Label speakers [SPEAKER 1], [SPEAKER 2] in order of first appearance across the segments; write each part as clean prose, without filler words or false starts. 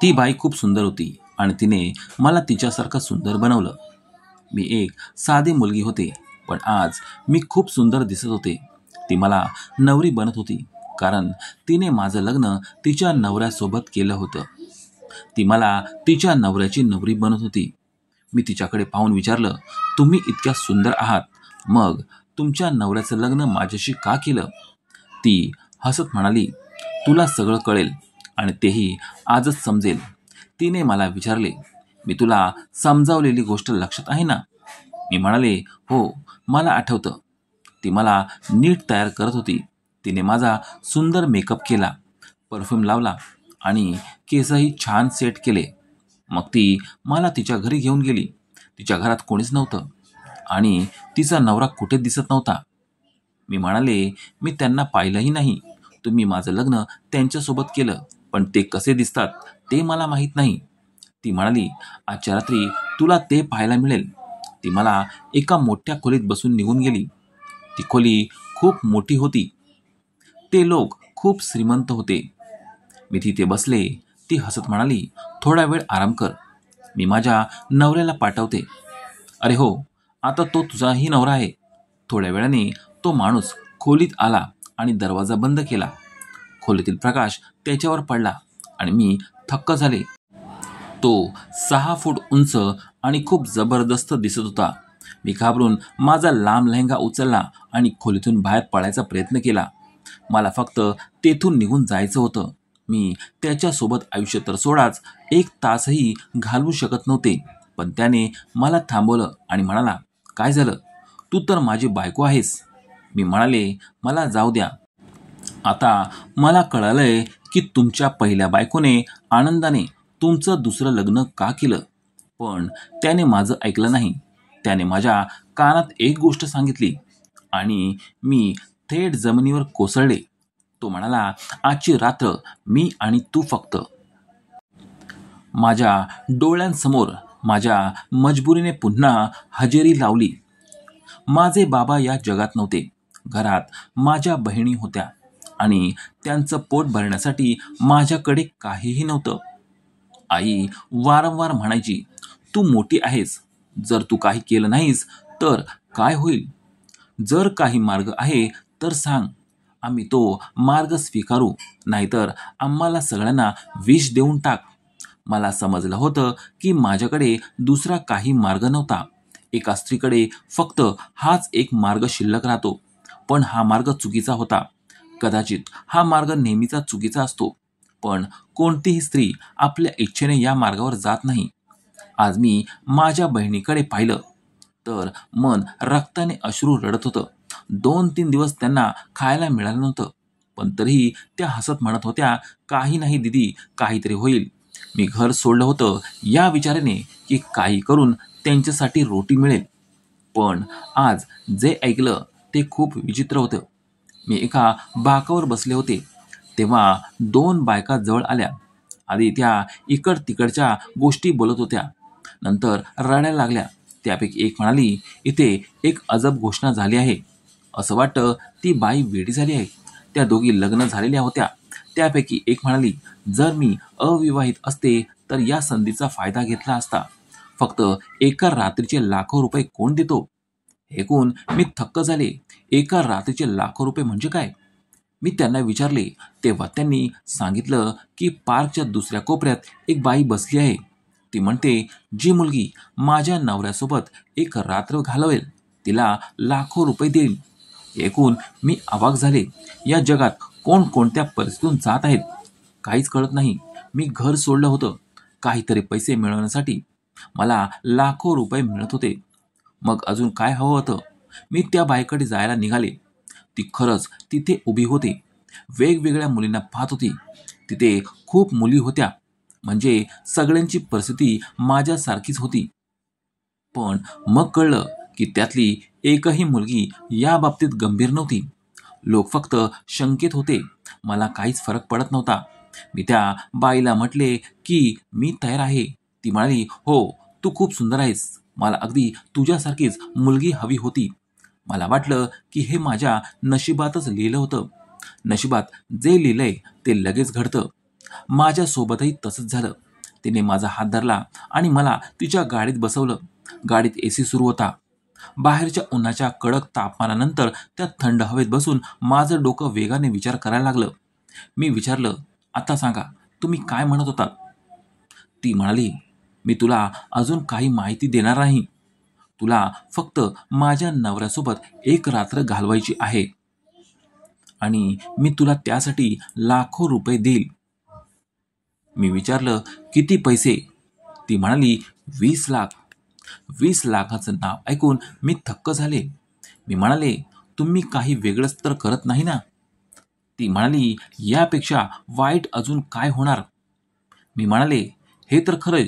[SPEAKER 1] ती बाई खूप सुंदर होती आणि तिने मला तिच्यासारखं सुंदर बनवलं. मी एक साधी मुलगी होते, पण आज मी खूप सुंदर दिसत होते. ती मला नवरी बनत होती, कारण तिने माझं लग्न तिच्या नवऱ्यासोबत केलं होतं. ती मला तिच्या नवऱ्याची नवरी बनत होती. मी तिच्याकडे पाहून विचारलं, तुम्ही इतक्या सुंदर आहात, मग तुमच्या नवऱ्याचं लग्न माझ्याशी का केलं? ती हसत म्हणाली, तुला सगळं कळेल आणि तेही आजच समजेल. तिने मला विचारले, मी तुला समजावलेली गोष्ट लक्षात आहे ना? मी म्हणाले, हो, मला आठवतं. ती मला नीट तयार करत होती. तिने माझा सुंदर मेकअप केला, परफ्यूम लावला आणि केसही छान सेट केले. मग ती मला तिच्या घरी घेऊन गेली. तिच्या घरात कोणीच नव्हतं आणि तिचा नवरा कुठेच दिसत नव्हता. मी म्हणाले, मी त्यांना पाहिलंही नाही. तुम्ही माझं लग्न त्यांच्यासोबत केलं, पण ते कसे दिसतात ते मला माहीत नाही. ती म्हणाली, आजच्या रात्री तुला ते पाहायला मिळेल. ती मला एका मोठ्या खोलीत बसून निघून गेली. ती खोली खूप मोठी होती. ते लोक खूप श्रीमंत होते. मी तिथे बसले. ती हसत म्हणाली, थोडा वेळ आराम कर. मी माझ्या नवऱ्याला पाठवते. अरे हो, आता तो तुझाही नवरा आहे. थोड्या वेळाने तो माणूस खोलीत आला आणि दरवाजा बंद केला. खोलीतील प्रकाश त्याच्यावर पडला आणि मी थक्क झाले. तो 6 फूट उंच आणि खूप जबरदस्त दिसत होता. मी घाबरून माझा लांब लेहंगा उचलला आणि खोलीतून बाहेर पळायचा प्रयत्न केला. मला फक्त तेथून निघून जायचं होतं. मी त्याच्यासोबत आयुष्य तर सोडाच, 1 तासही घालवू शकत नव्हते. पण त्याने मला थांबवलं आणि म्हणाला, काय झालं? तू तर माझी बायको आहेस. मी म्हणाले, मला जाऊ द्या. आता मला कळालंय की तुमच्या पहिल्या बायकोने आनंदाने तुमचं दुसरं लग्न का केलं. पण त्याने माझं ऐकलं नाही. त्याने माझ्या कानात एक गोष्ट सांगितली आणि मी थेट जमिनीवर कोसळले. तो म्हणाला, आजची रात्र मी आणि तू फक्त. माझ्या डोळ्यांसमोर माझ्या मजबुरीने पुन्हा हजेरी लावली. माझे बाबा या जगात नव्हते. घरात माझ्या बहिणी होत्या आणि त्यांचं पोट भरण्यासाठी माझ्याकडे काहीही नव्हतं. आई वारंवार म्हणायची, तू मोठी आहेस. जर तू काही केलं नाहीस तर काय होईल? जर काही मार्ग आहे तर सांग. आम्ही तो मार्ग स्वीकारू, नाहीतर आम्हाला सगळ्यांना विष देऊन टाक. मला समजलं होतं की माझ्याकडे दुसरा काही मार्ग नव्हता. एका स्त्रीकडे फक्त हाच एक मार्ग शिल्लक राहतो. पण हा मार्ग चुकीचा होता. कदाचित हा मार्ग नेहमीचा चुकीचा असतो. पण कोणतीही स्त्री आपल्या इच्छेने या मार्गावर जात नाही. आज मी माझ्या बहिणीकडे पाहिलं तर मन रक्ताने अश्रू रडत होतं. 2-3 दिवस त्यांना खायला मिळालं नव्हतं. पण तरीही त्या हसत म्हणत होत्या, काही नाही दीदी, काहीतरी होईल. मी घर सोडलं होतं या विचाराने की काही करून त्यांच्यासाठी रोटी मिळेल. पण आज जे ऐकलं ते खूप विचित्र होतं. मी एका बाकावर बसले होते. तेव्हा 2 बायका जवळ आल्या. आधी त्या इकड तिकडच्या गोष्टी बोलत होत्या. नंतर रडायला लागल्या. त्यापैकी एक म्हणाली, इथे एक अजब घोषणा झाली आहे. असं वाटतं ती बाई वेडी झाली आहे. त्या दोघी लग्न झालेल्या होत्या. त्यापैकी एक म्हणाली, जर मी अविवाहित असते तर या संधीचा फायदा घेतला असता. फक्त एका रात्रीचे लाखो रुपये कोण देतो? ऐकून मी थक्क झाले. एका रात्रीचे लाखो रुपये म्हणजे काय? मी त्यांना विचारले. तेव्हा त्यांनी सांगितलं की पार्कच्या दुसऱ्या कोपऱ्यात एक बाई बसली आहे. ती म्हणते, जी मुलगी माझ्या नवऱ्यासोबत एक रात्र घालवेल तिला लाखो रुपये देईल. ऐकून मी अवाक झाले. या जगात कोणकोणत्या परिस्थितीतून जात आहेत काहीच कळत नाही. मी घर सोडलं होतं काहीतरी पैसे मिळवण्यासाठी. मला लाखो रुपये मिळत होते. मग अजून काय हवं होतं? मी त्या बाईकडे जायला निघाले. ती खरंच तिथे उभी होती. वेगवेगळ्या मुलींना पाहत होती. तिथे खूप मुली होत्या. म्हणजे सगळ्यांची परिस्थिती माझ्यासारखीच होती. पण मग कळलं की त्यातली एकही मुलगी या बाबतीत गंभीर नव्हती. लोक फक्त शंकेत होते. मला काहीच फरक पडत नव्हता. मी त्या बाईला म्हटले की मी तयार आहे. ती म्हणाली, हो, तू खूप सुंदर आहेस. मला अगदी तुझ्यासारखीच मुलगी हवी होती. मला वाटलं की हे माझ्या नशिबातच लिहिलं होतं. नशिबात जे लिहिलंय ते लगेच घडतं. माझ्यासोबतही तसंच झालं. तिने माझा हात धरला आणि मला तिच्या गाडीत बसवलं. गाडीत एसी सुरू होता. बाहेरच्या उन्हाच्या कडक तापमानानंतर त्या थंड हवेत बसून माझं डोकं वेगाने विचार करायला लागलं. मी विचारलं, आता सांगा, तुम्ही काय म्हणत होतात? ती म्हणाली, मी तुला अजून काही माहिती देणार नाही. तुला फक्त माझ्या नवऱ्यासोबत एक रात्र घालवायची आहे आणि मी तुला त्यासाठी लाखो रुपये देईल. मी विचारलं, किती पैसे? ती म्हणाली, 20 लाख. 20 लाखाचं नाव ऐकून मी थक्क झाले. मी म्हणाले, तुम्ही काही वेगळंच तर करत नाही ना? ती म्हणाली, यापेक्षा वाईट अजून काय होणार? मी म्हणाले, हे तर खरंय.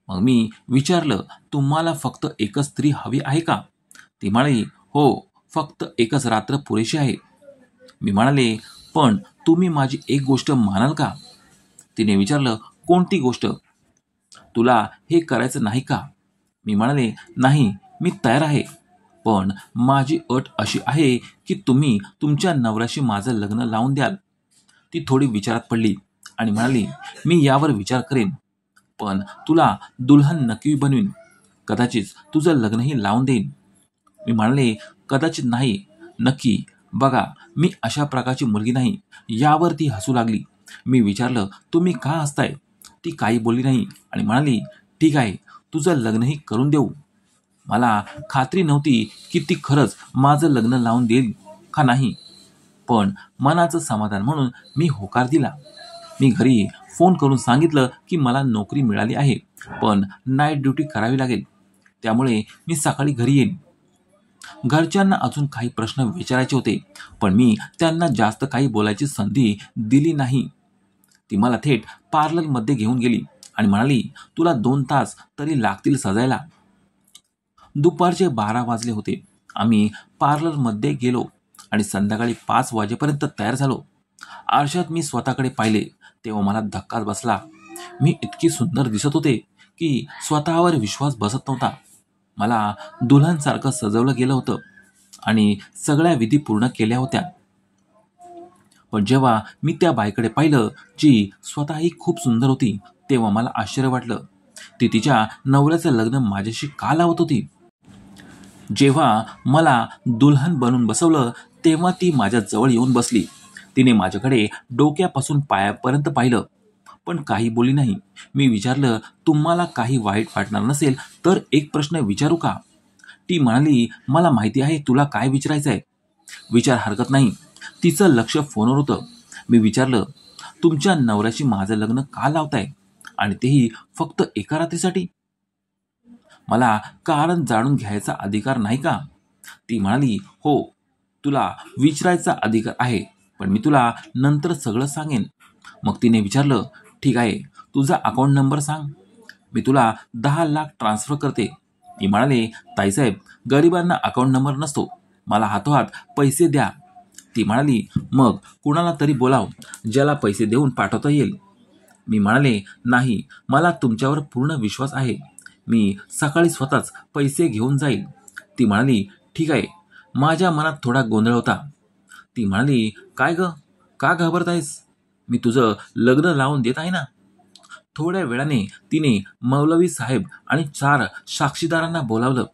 [SPEAKER 1] मग मी विचारलं, तुम्हाला फक्त एकच स्त्री हवी आहे का? ती म्हणाली, हो, फक्त एकच रात्र पुरेशी आहे. मी म्हणाले, पण तुम्ही माझी एक गोष्ट मानाल का? तिने विचारलं, कोणती गोष्ट? तुला हे करायचं नाही का? मी म्हणाले, नाही, मी तयार आहे. पण माझी अट अशी आहे की तुम्ही तुमच्या नवऱ्याशी माझं लग्न लावून द्याल. ती थोडी विचारात पडली आणि म्हणाली, मी यावर विचार करेन, पण तुला दुल्हन नक्की बनवीन. कदाचित तुझं लग्नही लावून देईन. मी म्हणाले, कदाचित नाही, नक्की. बघा, मी अशा प्रकारची मुलगी नाही. यावर ती हसू लागली. मी विचारलं, तुम्ही का हसताय? ती काही बोलली नाही आणि म्हणाली, ठीक आहे, तुझं लग्नही करून देऊ. मला खात्री नव्हती की ती खरंच माझं लग्न लावून देईल का नाही, पण मनाचं समाधान म्हणून मी होकार दिला. मी घरी फोन करून सांगितलं की मला नोकरी मिळाली आहे, पण नाईट ड्युटी करावी लागेल, त्यामुळे मी सकाळी घरी येईन. घरच्यांना अजून काही प्रश्न विचारायचे होते, पण मी त्यांना जास्त काही बोलायची संधी दिली नाही. ती मला थेट पार्लरमध्ये घेऊन गेली आणि म्हणाली, तुला 2 तास तरी लागतील सजायला. दुपारचे 12 वाजले होते. आम्ही पार्लरमध्ये गेलो आणि संध्याकाळी 5 वाजेपर्यंत तयार झालो. आरशात मी स्वतःकडे पाहिले तेव्हा मला धक्काच बसला. मी इतकी सुंदर दिसत होते की स्वतःवर विश्वास बसत नव्हता. मला दुल्हनसारखं सजवलं गेलं होतं आणि सगळ्या विधी पूर्ण केल्या होत्या. पण जेव्हा मी त्या बाईकडे पाहिलं, जी स्वतःही खूप सुंदर होती, तेव्हा मला आश्चर्य वाटलं. ती तिच्या नवऱ्याचं लग्न माझ्याशी का लावत होती? जेव्हा मला दुल्हन बनवून बसवलं, तेव्हा ती माझ्या जवळ येऊन बसली. तिने माझ्याकडे डोक्यापासून पायापर्यंत पाहिलं, पण काही बोलली नाही. मी विचारलं, तुम्हाला काही वाईट वाटणार नसेल तर एक प्रश्न विचारू का? ती म्हणाली, मला माहिती आहे तुला काय विचारायचं आहे. विचार, हरकत नाही. तिचं लक्ष फोनवर होतं. मी विचारलं, तुमच्या नवऱ्याशी माझं लग्न का लावताय, आणि तेही फक्त एका रात्रीसाठी? मला कारण जाणून घ्यायचा अधिकार नाही का? ती म्हणाली, हो, तुला विचारायचा अधिकार आहे, पण मी तुला नंतर सगळं सांगेन. मग तिने विचारलं, ठीक आहे, तुझा अकाउंट नंबर सांग, मी तुला 10 लाख ट्रान्सफर करते. मी म्हणाले, ताईसाहेब, गरिबांना अकाउंट नंबर नसतो, मला हातोहात पैसे द्या. ती म्हणाली, मग कुणाला तरी बोलाव, ज्याला पैसे देऊन पाठवता येईल. मी म्हणाले, नाही, मला तुमच्यावर पूर्ण विश्वास आहे, मी सकाळी स्वतःच पैसे घेऊन जाईल. ती म्हणाली, ठीक आहे. माझ्या मनात थोडा गोंधळ होता. ती म्हणाली, काय ग, का घाबरत आहेस? मी तुझं लग्न लावून देत आहे ना. थोड्या वेळाने तिने मौलवी साहेब आणि 4 साक्षीदारांना बोलावलं.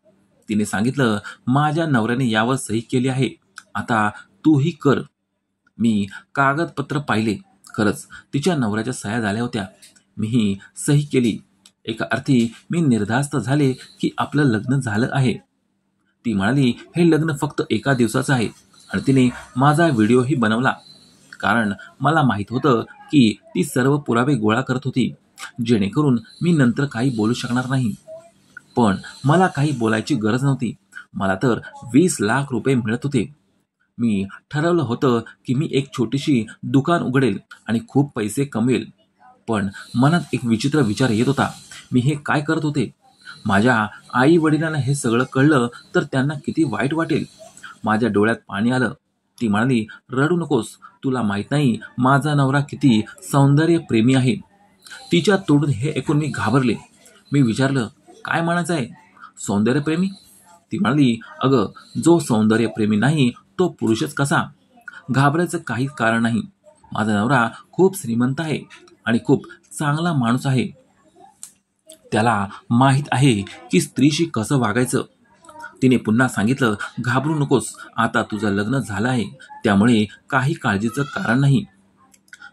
[SPEAKER 1] तिने सांगितलं, माझ्या नवऱ्याने यावर सही केली आहे, आता तूही कर. मी कागदपत्र पाहिले. खरंच तिच्या नवऱ्याच्या सह्या झाल्या होत्या. मीही सही केली. एका अर्थी मी निर्धास्त झाले की आपलं लग्न झालं आहे. ती म्हणाली, हे लग्न फक्त एका दिवसाचं आहे, आणि तिने माझा व्हिडिओही बनवला, कारण मला माहीत होतं की ती सर्व पुरावे गोळा करत होती, जेणेकरून मी नंतर काही बोलू शकणार नाही. पण मला काही बोलायची गरज नव्हती. मला तर 20 लाख रुपये मिळत होते. मी ठरवलं होतं की मी एक छोटीशी दुकान उघडेल आणि खूप पैसे कमवेल. पण मनात एक विचित्र विचार येत होता, मी हे काय करत होते? माझ्या आई वडिलांना हे सगळं कळलं तर त्यांना किती वाईट वाटेल. माझ्या डोळ्यात पाणी आलं. ती म्हणाली, रडू नकोस, तुला माहित नाही माझा नवरा किती सौंदर्य प्रेमी आहे. तिच्या तोडून हे ऐकून मी घाबरले. मी विचारलं, काय म्हणायचं आहे, सौंदर्यप्रेमी? ती म्हणाली, अगं, जो सौंदर्यप्रेमी नाही तो पुरुषच कसा? घाबरायचं काहीच कारण नाही. माझा नवरा खूप श्रीमंत आहे आणि खूप चांगला माणूस आहे. त्याला माहीत आहे की स्त्रीशी कसं वागायचं. तिने पुन्हा सांगितलं, घाबरू नकोस, आता तुझं लग्न झालं आहे, त्यामुळे काही काळजीचं कारण नाही.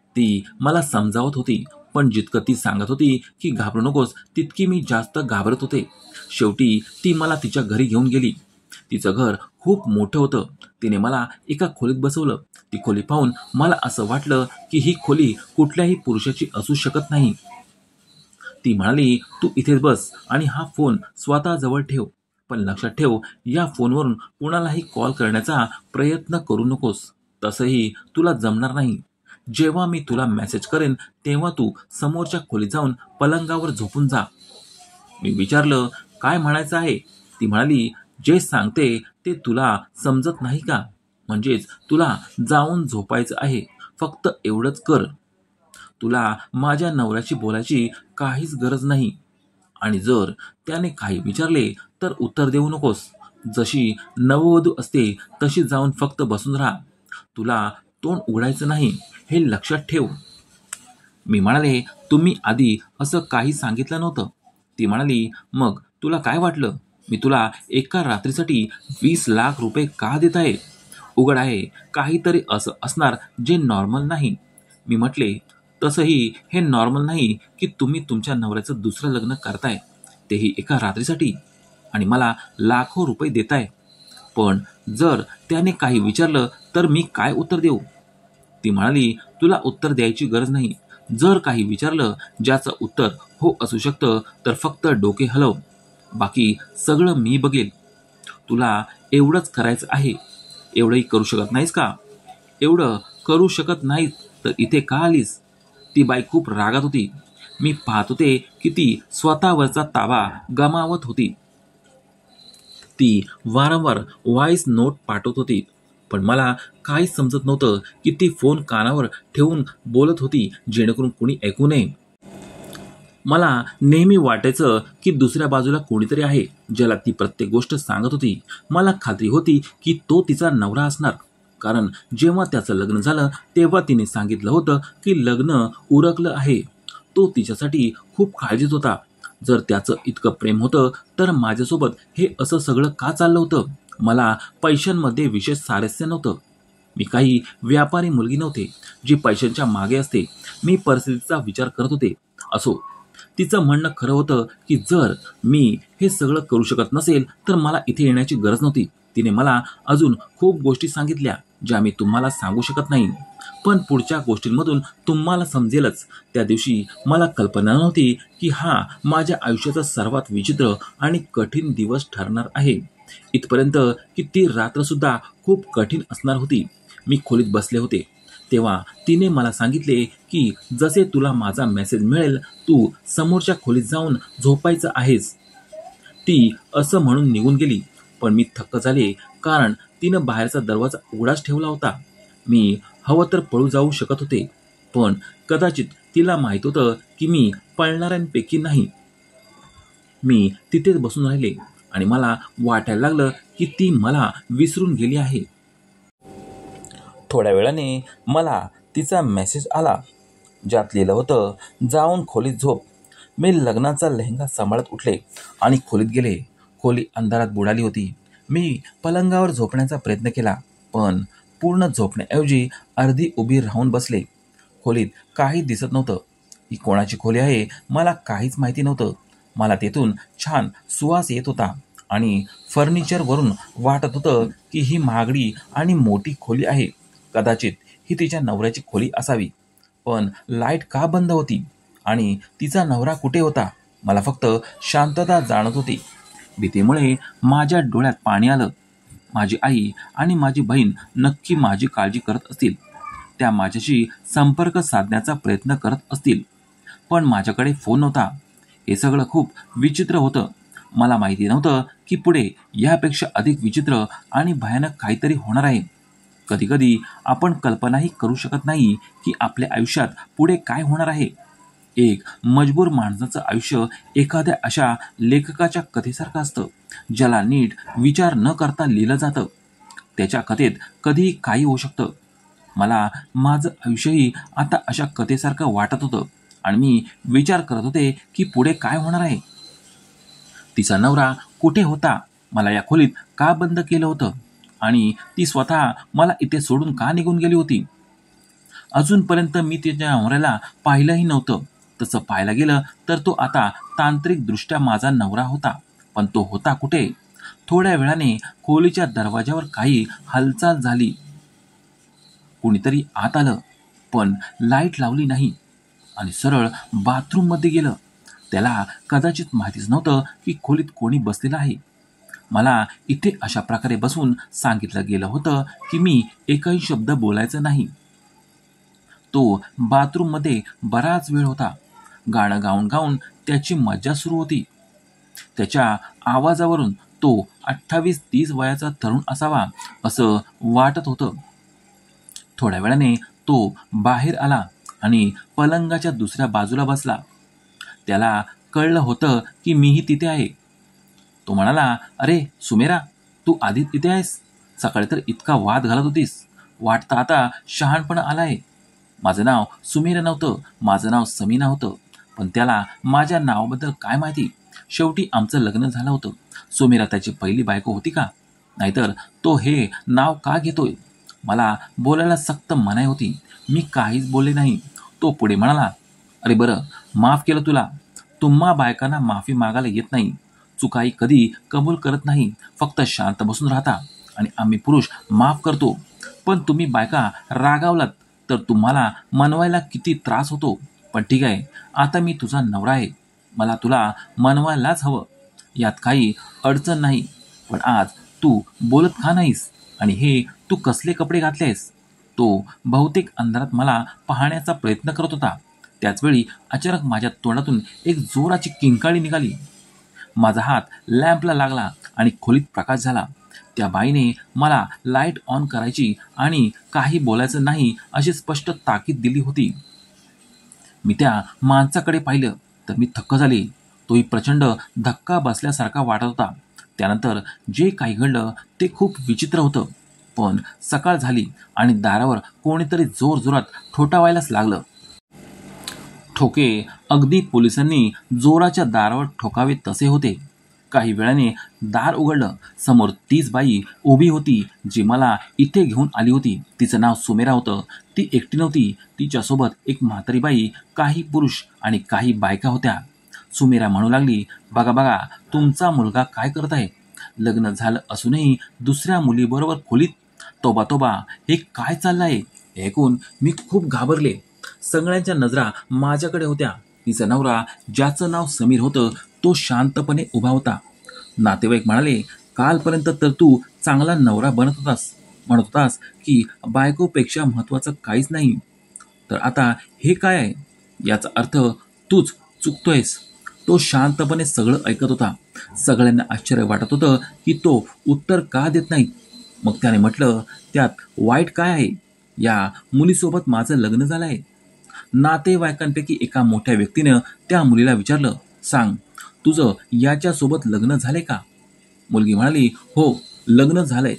[SPEAKER 1] ती मला समजावत होती, पण जितकं ती सांगत होती की घाबरू नकोस, तितकी मी जास्त घाबरत होते. शेवटी ती मला तिच्या घरी घेऊन गेली. तिचं घर खूप मोठं होतं. तिने मला एका खोलीत बसवलं. ती खोली पाहून मला असं वाटलं की ही खोली कुठल्याही पुरुषाची असू शकत नाही. ती म्हणाली, तू इथेच बस आणि हा फोन स्वतःजवळ ठेव. पण लक्षात ठेव, या फोनवरून कुणालाही कॉल करण्याचा प्रयत्न करू नकोस. तसंही तुला जमणार नाही. जेव्हा मी तुला मेसेज करेन तेव्हा तू समोरच्या खोलीत जाऊन पलंगावर झोपून जा. मी विचारलं, काय म्हणायचं आहे? ती म्हणाली, जे सांगते ते तुला समजत नाही का? म्हणजेच तुला जाऊन झोपायचं आहे. फक्त एवढंच कर. तुला माझ्या नवऱ्याशी बोलायची काहीच गरज नाही. आणि जर त्याने काही विचारले तर उत्तर देऊ नकोस. जशी नववधू असते तशी जाऊन फक्त बसून राहा. तुला तोंड उघडायचं नाही, हे लक्षात ठेव. मी म्हणाले, तुम्ही आधी असं काही सांगितलं नव्हतं. ती म्हणाली, मग तुला काय वाटलं? मी तुला एका रात्रीसाठी 20 लाख रुपये का देत आहे? उघड आहे, काहीतरी असं असणार जे नॉर्मल नाही. मी म्हटले, तसंही हे नॉर्मल नाही की तुम्ही तुमच्या नवऱ्याचं दुसरं लग्न करताय, तेही एका रात्रीसाठी, आणि मला लाखो रुपये देताय. पण जर त्याने काही विचारलं तर मी काय उत्तर देऊ? ती म्हणाली, तुला उत्तर द्यायची गरज नाही. जर काही विचारलं ज्याचं उत्तर हो असू शकतं तर फक्त डोके हलव. बाकी सगळं मी बघेल. तुला एवढंच करायचं आहे. एवढंही करू शकत नाहीस का? एवढं करू शकत नाहीस तर इथे का आलीस? ती बाई खूप रागात होती. मी पाहत होते की ती स्वतःवरचा ताबा गमावत होती. ती वारंवार व्हॉइस नोट पाठवत होती. पण मला काहीच समजत नव्हतं की ती फोन कानावर ठेवून बोलत होती जेणेकरून कुणी ऐकू नये. मला नेहमी वाटायचं की दुसऱ्या बाजूला कोणीतरी आहे ज्याला ती प्रत्येक गोष्ट सांगत होती. मला खात्री होती की तो तिचा नवरा असणार, कारण जेव्हा त्याचं लग्न झालं तेव्हा तिने सांगितलं होतं की लग्न उरकलं आहे. तो तिच्यासाठी खूप काळजीत होता. जर त्याचं इतकं प्रेम होतं तर माझ्यासोबत हे असं सगळं का चाललं होतं? मला पैशांमध्ये विशेष सारस्य नव्हतं. मी काही व्यापारी मुलगी नव्हते जी पैशांच्या मागे असते. मी परिस्थितीचा विचार करत होते. असो, तिचं म्हणणं खरं होतं की जर मी हे सगळं करू शकत नसेल तर मला इथे येण्याची गरज नव्हती. तिने मला अजून खूप गोष्टी सांगितल्या ज्या मी तुम्हाला सांगू शकत नाही. पण पुढच्या गोष्टींमधून तुम्हाला समजेलच. त्या दिवशी मला कल्पना नव्हती की हा माझ्या आयुष्याचा सर्वात विचित्र आणि कठीण दिवस ठरणार आहे. इथपर्यंत की ती रात्रसुद्धा खूप कठीण असणार होती. मी खोलीत बसले होते तेव्हा तिने मला सांगितले की जसे तुला माझा मेसेज मिळेल तू समोरच्या खोलीत जाऊन झोपायचं आहेस. ती असं म्हणून निघून गेली. पण मी थक्क झाले, कारण तिनं बाहेरचा दरवाजा उघडाच ठेवला होता. मी हवं तर पळू जाऊ शकत होते, पण कदाचित तिला माहित होतं की मी पळणाऱ्यांपैकी नाही. मी तिथेच बसून राहिले आणि मला वाटायला लागलं की ती मला विसरून गेली आहे. थोड्या वेळाने मला तिचा मेसेज आला ज्यात लिहिलं होतं, जाऊन खोलीत झोप. मी लग्नाचा लेहंगा सांभाळत उठले आणि खोलीत गेले. खोली अंधारात बुडाली होती. मी पलंगावर झोपण्याचा प्रयत्न केला, पण पूर्ण झोपण्याऐवजी अर्धी उभी राहून बसले. खोलीत काही दिसत नव्हतं. ही कोणाची खोली आहे मला काहीच माहिती नव्हतं. मला तेथून छान सुवास येत होता आणि फर्निचरवरून वाटत होतं की ही महागडी आणि मोठी खोली आहे. कदाचित ही तिच्या नवऱ्याची खोली असावी. पण लाईट का बंद होती आणि तिचा नवरा कुठे होता? मला फक्त शांतता जाणवत होती. भीतीमुळे माझ्या डोळ्यात पाणी आलं. माझी आई आणि माझी बहीण नक्की माझी काळजी करत असतील. त्या माझ्याशी संपर्क साधण्याचा प्रयत्न करत असतील. पण माझ्याकडे फोन नव्हता. हे सगळं खूप विचित्र होतं. मला माहिती नव्हतं की पुढे यापेक्षा अधिक विचित्र आणि भयानक काहीतरी होणार आहे. कधीकधी आपण कल्पनाही करू शकत नाही की आपल्या आयुष्यात पुढे काय होणार आहे. एक मजबूर माणसाचं आयुष्य एखाद्या अशा लेखकाच्या कथेसारखं असतं ज्याला नीट विचार न करता लिहिलं जातं. त्याच्या कथेत कधीही काही होऊ शकतं. मला माझं आयुष्यही आता अशा कथेसारखं वाटत होतं आणि मी विचार करत होते की पुढे काय होणार आहे. तिचा नवरा कुठे होता, मला या खोलीत का बंद केलं होतं आणि ती स्वतः मला इथे सोडून का निघून गेली होती. अजूनपर्यंत मी तिच्या नवऱ्याला पाहिलंही नव्हतं. तसं पाहायला गेलं तर तो आता तांत्रिकदृष्ट्या माझा नवरा होता, पण तो होता कुठे. थोड्या वेळाने खोलीच्या दरवाजावर काही हालचाल झाली. कुणीतरी आत आलं, पण लाईट लावली नाही आणि सरळ बाथरूममध्ये गेलं. त्याला कदाचित माहितीच नव्हतं की खोलीत कोणी बसलेलं आहे. मला इथे अशा प्रकारे बसून सांगितलं गेलं होतं की मी एकही शब्द बोलायचा नाही. तो बाथरूममध्ये बराच वेळ होता. गाणं गाऊन गाऊन त्याची मज्जा सुरू होती. त्याच्या आवाजावरून तो 28-30 वयाचा तरुण असावा असं वाटत होतं. थोड्या वेळाने तो बाहेर आला आणि पलंगाच्या दुसऱ्या बाजूला बसला. त्याला कळलं होतं की मीही तिथे आहे. तो म्हणाला, "अरे सुमेरा, तू आधी तिथे आहेस? सकाळी तर इतका वाद घालत होतीस. वाटतं आता शहाणपण आलाय." माझं नाव सुमेरा नव्हतं, माझं नाव समीना होतं. पण त्याला माझ्या नावाबद्दल काय माहिती. शेवटी आमचं लग्न झालं होतं. सुमेरा त्याची पहिली बायको होती का? नाहीतर तो हे नाव का घेतोय? मला बोलायला सक्त मनाई होती. मी काहीच बोलले नाही. तो पुढे म्हणाला, "अरे बरं, माफ केलं तुला. तुम्हा बायकांना माफी मागायला येत नाही. चुकाई कधी कबूल करत नाही. फक्त शांत बसून राहता आणि आम्ही पुरुष माफ करतो. पण तुम्ही बायका रागावलात तर तुम्हाला मनवायला किती त्रास होतो. पण ठीक आहे, आता मी तुझा नवरा आहे. मला तुला मनवायलाच हवं. यात काही अडचण नाही. पण आज तू बोलत का नाहीस? आणि हे तू कसले कपडे घातलेस?" तो बहुतेक अंधारात मला पाहण्याचा प्रयत्न करत होता. त्याचवेळी अचानक माझ्या तोंडातून एक जोराची किंकाळी निघाली. माझा हात लॅम्पला लागला आणि खोलीत प्रकाश झाला. त्या बाईने मला लाईट ऑन करायची आणि काही बोलायचं नाही अशी स्पष्ट ताकीद दिली होती. मी त्या माणसाकडे पाहिलं तर मी थक्क झाले. तोही प्रचंड धक्का बसल्यासारखा वाटत होता. त्यानंतर जे काही घडलं ते खूप विचित्र होतं. पण सकाळ झाली आणि दारावर कोणीतरी जोरजोरात ठोठावायलाच लागलं. ठोके अगदी पोलिसांनी जोराच्या दारावर ठोकावे तसे होते. काही वेळाने दार उघडलं. समोर तीच बाई उभी होती जी मला इथे घेऊन आली होती. तिचं नाव सुमेरा होतं. ती एकटी नव्हती. तिच्यासोबत एक म्हातारी बाई, काही पुरुष आणि काही बायका होत्या. सुमेरा म्हणू लागली, "बघा बघा, तुमचा मुलगा काय करत आहे. लग्न झालं असूनही दुसऱ्या मुलीबरोबर खोलीत. तोबा तोबा, हे काय चाललंय?" हे ऐकून मी खूप घाबरले. सगळ्यांच्या नजरा माझ्याकडे होत्या. तिचा नवरा, ज्याचं नाव समीर होतं, तो शांतपणे उभा होता. नातेवाईक म्हणाले, "कालपर्यंत तर तू चांगला नवरा म्हणत होतास की बायकोपेक्षा महत्वाचं काहीच नाही. तर आता हे काय आहे? याचा अर्थ तूच चुकतोयस." तो शांतपणे सगळं ऐकत होता. सगळ्यांना आश्चर्य वाटत होतं की तो उत्तर का देत नाही. मग त्याने म्हटलं, "त्यात वाईट काय आहे? या मुलीसोबत माझं लग्न झालं आहे." नातेवाईकांपैकी एका मोठ्या व्यक्तीनं त्या मुलीला विचारलं, "सांग, तुझं याच्यासोबत लग्न झालंय का?" मुलगी म्हणाली, "हो, लग्न झालंय."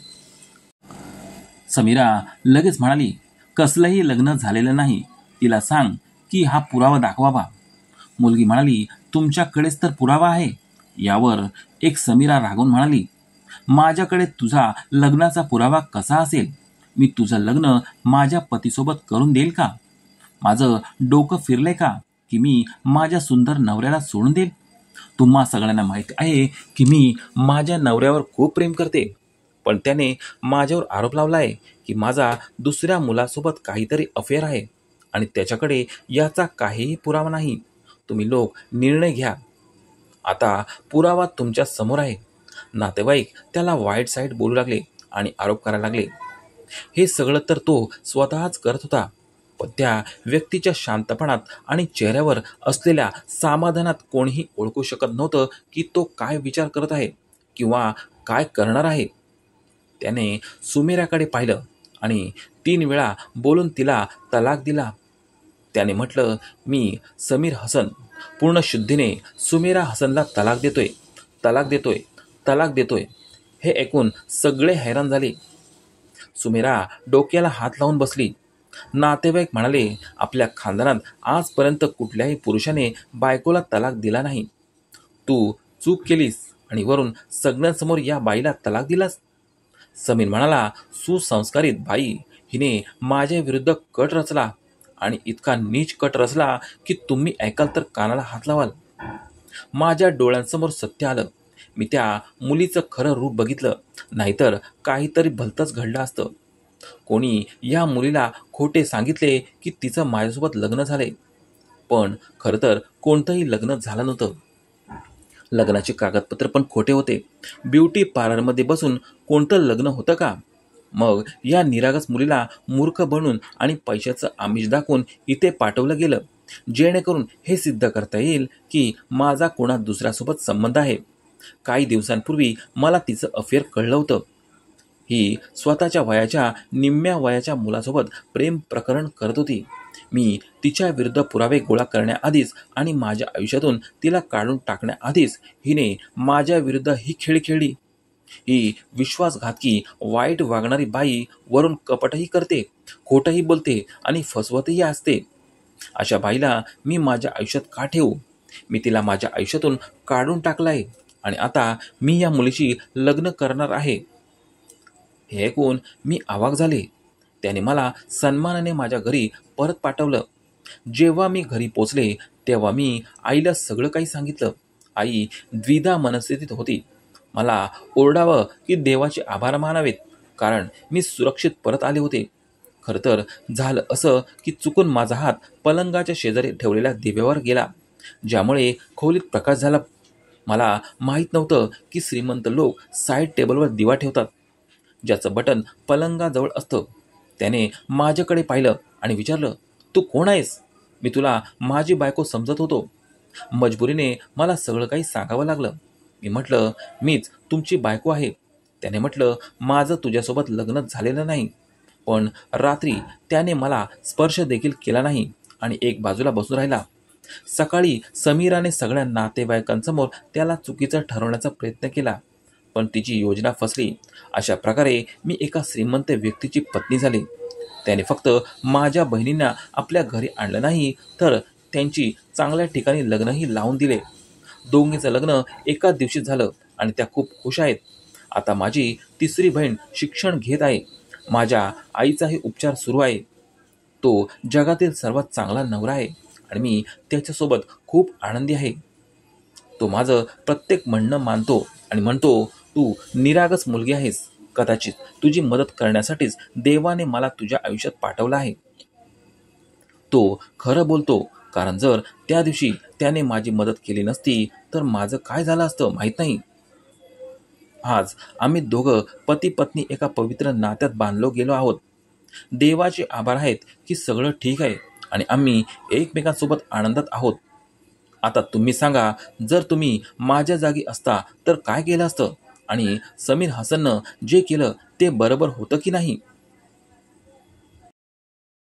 [SPEAKER 1] समीरा लगेच म्हणाली, "कसलंही लग्न झालेलं नाही. तिला सांग की हा पुरावा दाखवावा." मुलगी म्हणाली, "तुमच्याकडेच तर पुरावा आहे." यावर एक समीरा रागून म्हणाली, "माझ्याकडे तुझा लग्नाचा पुरावा कसा असेल? मी तुझं लग्न माझ्या पतीसोबत करून देईल का? माझं डोकं फिरलंय का की मी माझ्या सुंदर नवऱ्याला सोडून देईल? तुम्हा सगळ्यांना माहिती आहे की मी माझ्या नवऱ्यावर खूप प्रेम करते. पण त्याने माझ्यावर आरोप लावलाय की माझा दुसऱ्या मुलासोबत काहीतरी अफेअर आहे आणि त्याच्याकडे याचा काहीही पुरावा नाही. तुम्ही लोक निर्णय घ्या. आता पुरावा तुमच्या समोर आहे." नातेवाईक त्याला वाईट साईड बोलू लागले आणि आरोप करायला लागले. हे सगळं तर तो स्वतःच करत होता. पण त्या व्यक्तीच्या शांतपणात आणि चेहऱ्यावर असलेल्या समाधानात कोणीही ओळखू शकत नव्हतं की तो काय विचार करत आहे किंवा काय करणार आहे. त्याने सुमेराकडे पाहिलं आणि 3 वेळा बोलून तिला तलाक दिला. त्याने म्हटलं, "मी समीर हसन पूर्ण शुद्धीने सुमेरा हसनला तलाक देतोय, तलाक देतोय, तलाक देतोय." हे ऐकून सगळे हैराण झाले. सुमेरा डोक्याला हात लावून बसली. नातेवाईक म्हणाले, आपल्या खानदानात आजपर्यंत कुठल्याही पुरुषाने बायकोला तलाक दिला नाही. तू चूक केलीस आणि वरून सगळ्यांसमोर या बाईला तलाक दिलास. समीर म्हणाला, सुसंस्कारित बाई, हिने माझ्या विरुद्ध कट रचला आणि इतका नीच कट रचला की तुम्ही ऐकाल तर कानाला हात लावाल. माझ्या डोळ्यांसमोर सत्य आलं. मी त्या मुलीचं खरं रूप बघितलं, नाहीतर काहीतरी भलतंच घडलं असतं. कोणी या मुलीला खोटे सांगितले की तिचं माझ्यासोबत लग्न झाले, पण खरं तर कोणतंही लग्न झालं नव्हतं. लग्नाचे कागदपत्र पण खोटे होते. ब्युटी पार्लरमध्ये बसून कोणतं लग्न होतं का? मग या निरागस मुलीला मूर्ख बनून आणि पैशाचं आमिष दाखवून इथे पाठवलं गेलं, जेणेकरून हे सिद्ध करता येईल की माझा कोणा दुसऱ्यासोबत संबंध आहे. काही दिवसांपूर्वी मला तिचं अफेअर कळलं होतं. ही स्वतःच्या वयाच्या निम्म्या वयाच्या मुलासोबत प्रेम प्रकरण करत होती. मी तिच्या विरुद्ध पुरावे गोळा करण्याआधीच आणि माझ्या आयुष्यातून तिला काढून टाकण्याआधीच हिने माझ्या विरुद्ध ही खेळी खेळली. ही विश्वासघातकी, वाईट वागणारी बाई वरून कपटही करते, खोटंही बोलते आणि फसवतही असते. अशा बाईला मी माझ्या आयुष्यात का ठेवू? मी तिला माझ्या आयुष्यातून काढून टाकलंय आणि आता मी या मुलीशी लग्न करणार आहे. हे ऐकून मी अवाक झाले. त्याने मला सन्मानाने माझ्या घरी परत पाठवलं. जेव्हा मी घरी पोचले तेव्हा मी आईला सगळं काही सांगितलं. आई द्विधा मनस्थितीत होती. मला ओरडावं की देवाचे आभार मानावेत, कारण मी सुरक्षित परत आले होते. खरं तर झालं असं की चुकून माझा हात पलंगाच्या शेजारी ठेवलेल्या दिव्यावर गेला, ज्यामुळे खोलीत प्रकाश झाला. मला माहीत नव्हतं की श्रीमंत लोक साईड टेबलवर दिवा ठेवतात, ज्याचं बटन पलंगाजवळ असतं. त्याने माझ्याकडे पाहिलं आणि विचारलं, तू कोण आहेस? मी तुला माझी बायको समजत होतो. मजबुरीने मला सगळं काही सांगावं लागलं. मी म्हटलं, मीच तुमची बायको आहे. त्याने म्हटलं, माझं तुझ्यासोबत लग्न झालेलं नाही. पण रात्री त्याने मला स्पर्श देखील केला नाही आणि एक बाजूला बसून राहिला. सकाळी समीराने सगळ्या नातेवाईकांसमोर त्याला चुकीचं ठरवण्याचा प्रयत्न केला, पण तिची योजना फसली. अशा प्रकारे मी एका श्रीमंत व्यक्तीची पत्नी झाली. त्याने फक्त माझ्या बहिणींना आपल्या घरी आणलं नाही, तर त्यांची चांगल्या ठिकाणी लग्नही लावून दिले. दोघींचं लग्न एकाच दिवशी झालं आणि त्या खूप खुश आहेत. आता माझी तिसरी बहीण शिक्षण घेत आहे. माझ्या आईचाही उपचार सुरू आहे. तो जगातील सर्वात चांगला नवरा आहे आणि मी त्याच्यासोबत खूप आनंदी आहे. तो माझं प्रत्येक म्हणणं मानतो आणि म्हणतो, तू निरागस मुलगी आहेस. कदाचित तुझी मदत करण्यासाठीच देवाने मला तुझ्या आयुष्यात पाठवलं आहे. तो खरं बोलतो, कारण जर त्या दिवशी त्याने माझी मदत केली नसती तर माझं काय झालं असतं माहीत नाही. आज आम्ही दोघं पती पत्नी एका पवित्र नात्यात बांधलो गेलो आहोत. देवाचे आभार आहेत की सगळं ठीक आहे आणि आम्ही एकमेकांसोबत आनंदात आहोत. आता तुम्ही सांगा, जर तुम्ही माझ्या जागी असता तर काय केलं असतं आणि समीर हसननं जे केलं ते बरोबर होतं की नाही?